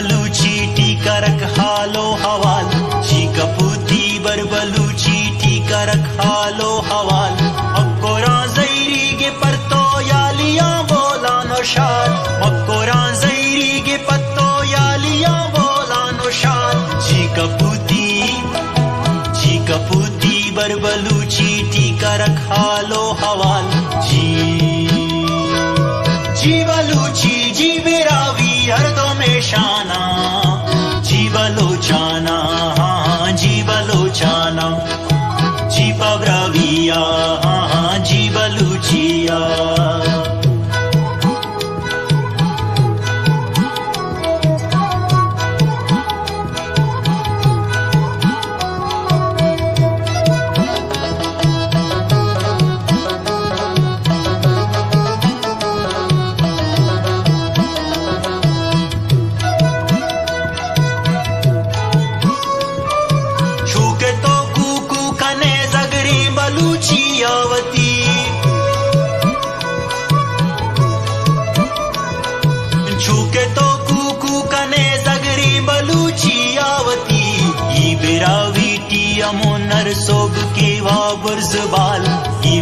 बलूची टीका रख हालो हवाल, जी कपूती बर बलूची टीका रख हालो हवाल। मक्कोरा जैरी गे परतो यालिया बोला नो शाल, मक्कोरा जैरी गे पत्तो यालिया बोला नो शाल। जी कपूती बर बलूची टीका रख हालो हवाल। जी बलूची जी बिरावी हरदो में शाना, जी बलोचाना हाँ जी बलोचाना, जी पवराविया हाँ जी बलूचिया। छूके तो कूकू कने जगरी बलूचियावती, ई बिरावीटी अमो नरसोब के वा बुर्जबाल। ई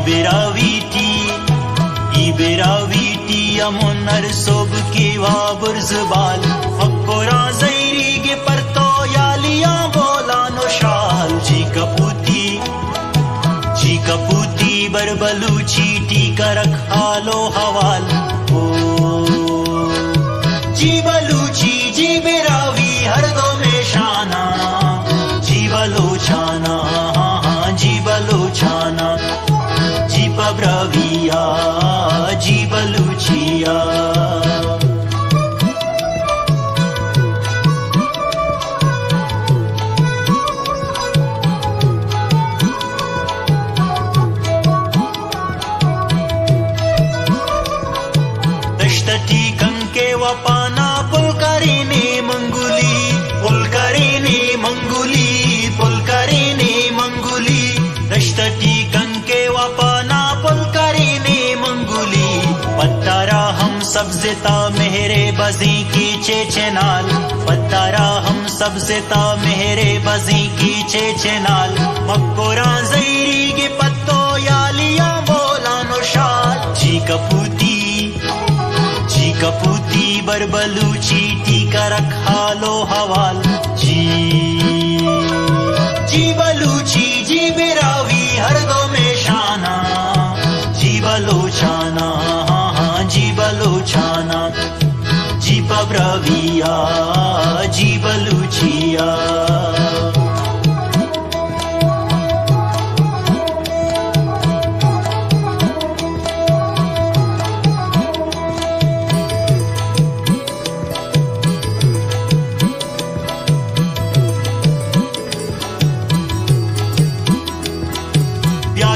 बिरावीटी अमो नरसोब के वा बुर्जबाल। मक्कोरा जैरी गे परतो यालिया बोला नो शाल। जी कपूती बर बलूची टीका रख हालो हवाल। जी बलूची जी बिरावी हरदो में शाना, जी बलोचाना हाँ जी बलोचाना, जी पवराविया जी बलूचिया। दशतटी कंके वपाना पुलकरीने मंगुली, पुलकरीने मंगुली, पुलकरीने मंगुली। दशतटी कंके वपाना पुलकरीने मंगुली। पत्तारा हम सब जिता मेहरे बजी की चेचेनाल, पत्तारा हम सब जिता मेहरे बजी की चेचेनाल। मक्कोरा जैरी गे पत्तो यालिया बोला नो शाल। जी कपूती बर बलूची टीका रख हालो हवाल। जी बलूची जी बिरावी हरदो में शाना, जी बलोचाना हाँ जी बलोचाना, जी पवराविया जी बलूचिया।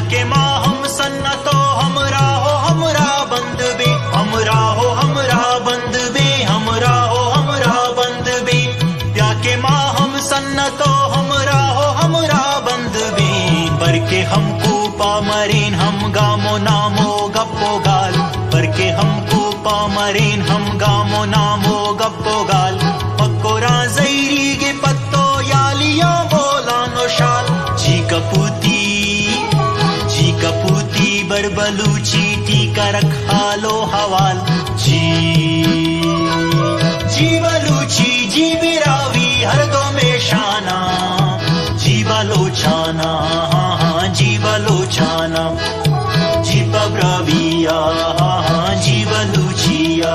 के माँ हम सन्नतो हमरा बंद बे, हमरा बंद बे, हमरा बंद बे। या के माँ हम सन्नतो हमरा बंद बे। बर के हमको पामरीन हम गामो नामो गप्पो गाल, बर के हमको पामरीन हम गामो नामो गप्पो गाल। मक्कोरा जैरी गे पत्तो यालिया बोला नो शाल। जी कपूती बर बलूची टीका रख हालो हवाल। जी बलूची जी बिरावी हरदो में शाना, जी बलोचाना हाँ जी बलोचाना, जी पवराविया हाँ जी बलूचिया।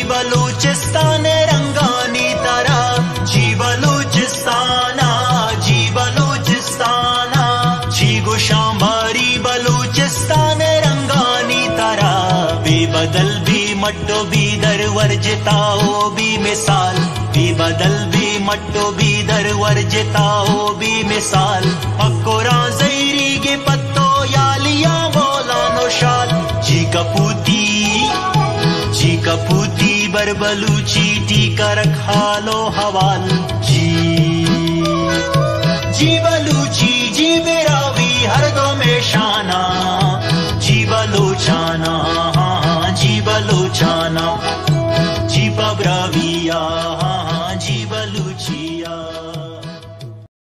बलूचिस्तान रंगानी तारा, जी बलूचिस्ताना, जी बलूचिस्ताना। जी गुशांबारी बलूचिस्तान रंगानी तारा। बेबदल भी मट्टो भी दर वर्जताओ भी मिसाल, बेबदल भी मट्टो भी दर वर्जताओ भी मिसाल। मक्कोरा जैरी गे पत्तो यालिया बोला नो शाल। जी कपूती बर बलूची टीका रखा लो हवाल। जी बलूची जी बिरावी हर दो में शाना,